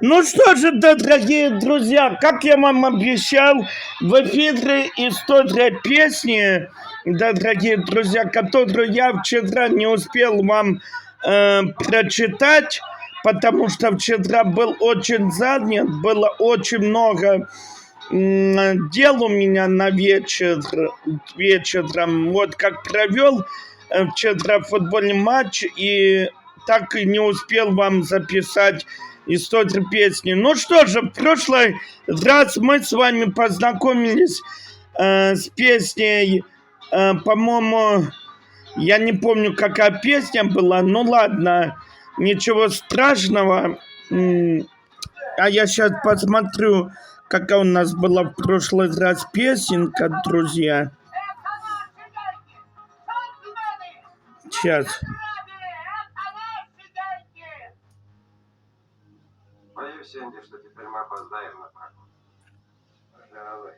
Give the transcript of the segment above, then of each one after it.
Ну что же, да, дорогие друзья, как я вам обещал, в эфире история песни, да, дорогие друзья, которую я вчера не успел вам прочитать, потому что вчера был очень занят, было очень много дел у меня на вечером. Вот как провел вчера футбольный матч и так и не успел вам записать историю песни. Ну что же, в прошлый раз мы с вами познакомились с песней, по-моему, я не помню, какая песня была. Ну ладно, ничего страшного. А я сейчас посмотрю, какая у нас была в прошлый раз песенка, друзья. Сейчас. Боюсь, Энди, что теперь мы опоздаем на прогулку. Дорогой,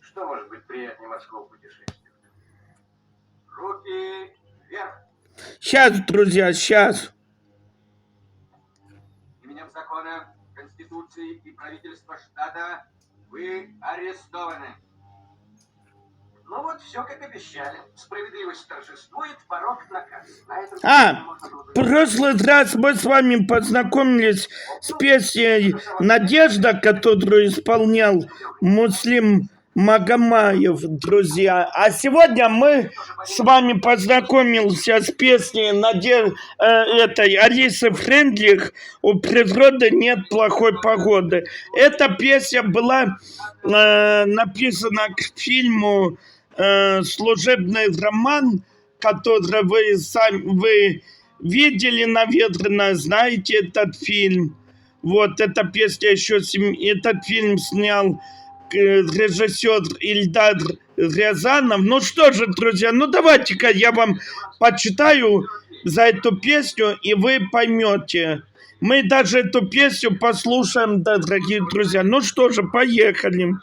что может быть приятнее морского путешествия? Руки вверх. Сейчас, друзья, сейчас. Именем закона, Конституции и правительства штата вы арестованы. Ну вот, все как обещали. Справедливость торжествует, порог наказан. В прошлый раз мы с вами познакомились с песней «Надежда», которую исполнял Муслим Магомаев, друзья. А сегодня мы с вами познакомимся с песней Алисы Фрейндлих «У природы нет плохой погоды». Эта песня была написана к фильму «Служебный роман», который вы видели, наверное, знаете этот фильм. Вот эта песня еще... Этот фильм снял режиссер Ильдар Рязанов. Ну что же, друзья, ну давайте-ка я вам почитаю за эту песню, и вы поймете. Мы даже эту песню послушаем, да, дорогие друзья. Ну что же, поехали.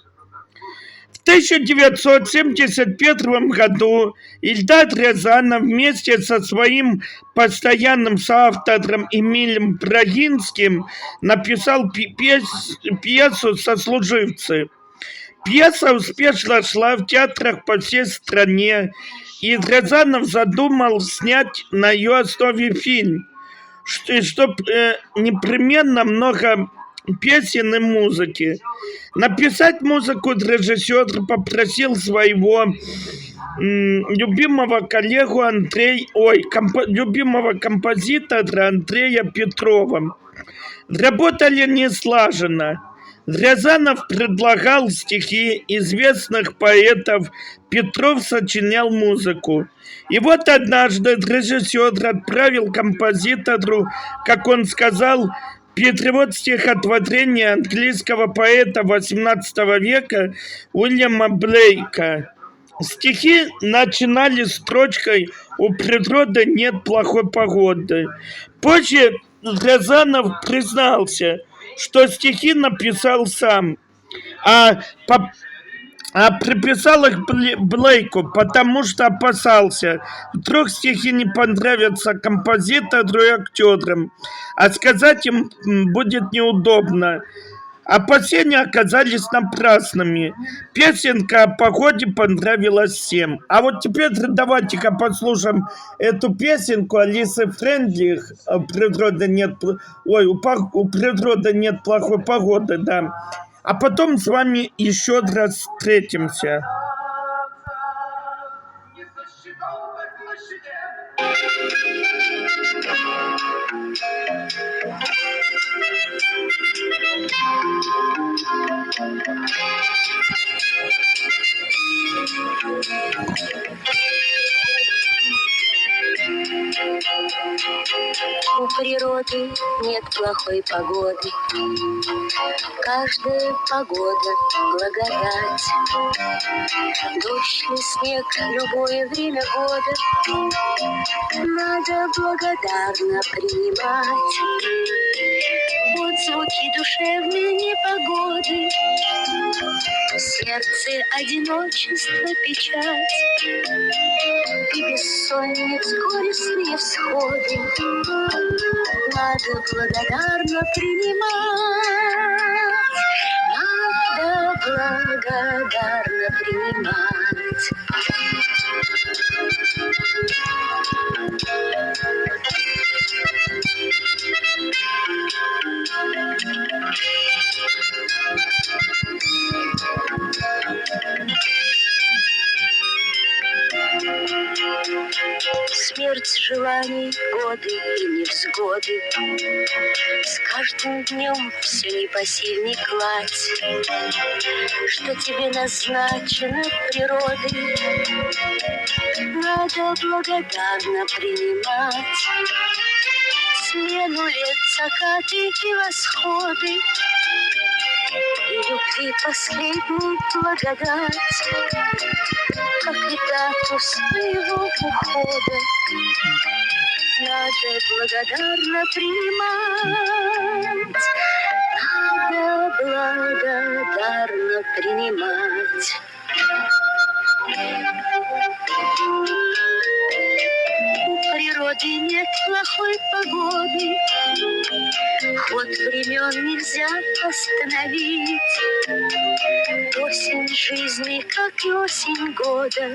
В 1971 году Ильдар Рязанов вместе со своим постоянным соавтором Эмилем Брагинским написал пьесу «Сослуживцы». Пьеса успешно шла в театрах по всей стране, и Рязанов задумал снять на ее основе фильм, чтобы непременно много песен и музыки. Написать музыку режиссер попросил своего любимого коллегу любимого композитора Андрея Петрова. Работали не слаженно. Рязанов предлагал стихи известных поэтов, Петров сочинял музыку. И вот однажды режиссер отправил композитору, как он сказал, перевод стихотворения английского поэта XVIII века Уильяма Блейка. Стихи начинали строчкой «У природы нет плохой погоды». Позже Рязанов признался, что стихи написал сам, а приписал их Блейку, потому что опасался, вдруг стихи не понравятся композитору и актерам, а сказать им будет неудобно. Опасения оказались напрасными. Песенка о погоде понравилась всем. А вот теперь давайте-ка послушаем эту песенку Алисы Фрейндлих «У природы нет плохой погоды», да. А потом с вами еще раз встретимся. У природы нет плохой погоды, каждая погода благодать. Дождь и снег любое время года надо благодарно принимать. Вот звуки душевной непогоды, в сердце одиночество, печать и бессонниц горестные всходы. надо благодарно принимать. Надо благодарно принимать. Смерть желаний, годы и невзгоды, с каждым днем все непосильней кладь, что тебе назначено природой, надо благодарно принимать. Смену лет, закаты и восходы, и любви последней благодать, как и дату своего ухода, надо благодарно принимать. Надо благодарно принимать. У природы нет плохой погоды, ход времен нельзя остановить. Осень жизни, как и осень года,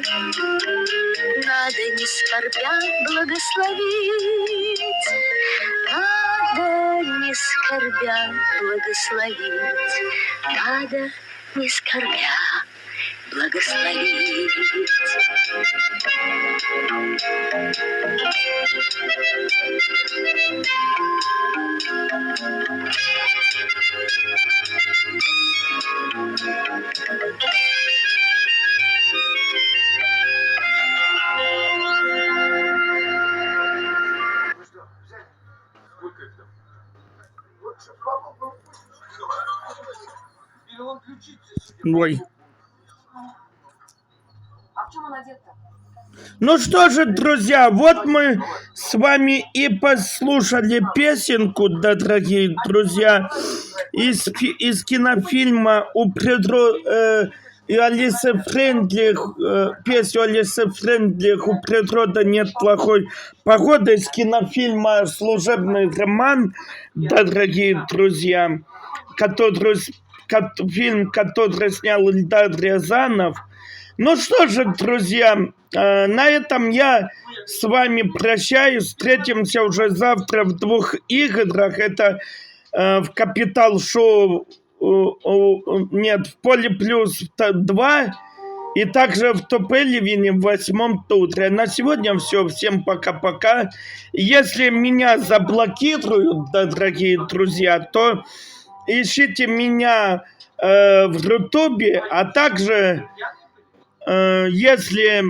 надо не скорбя благословить. Надо не скорбя благословить. Надо не скорбя благословить. Ну что, взяли? Сколько их там? Или он ключицы себе? Ой. А в чем он одет-то? Ну что же, друзья, вот мы с вами и послушали песенку, да, дорогие друзья, из кинофильма Алисы Фрейндлих, песню Алисы Фрейндлих «У природы нет плохой погоды» из кинофильма «Служебный роман», да, дорогие друзья, фильм, который снял Эльдар Рязанов. Ну что же, друзья, на этом я с вами прощаюсь. Встретимся уже завтра в 2 играх. Это в Капитал Шоу, нет, в Поле Плюс 2 и также в Топ Элевине в 8-м туре. На сегодня все. Всем пока-пока. Если меня заблокируют, да, дорогие друзья, то ищите меня в Ютубе, а также... Если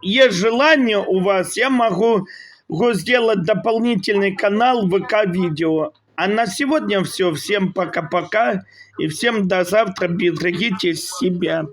есть желание у вас, я могу сделать дополнительный канал ВК-видео. А на сегодня все. Всем пока-пока и всем до завтра. Берегите себя.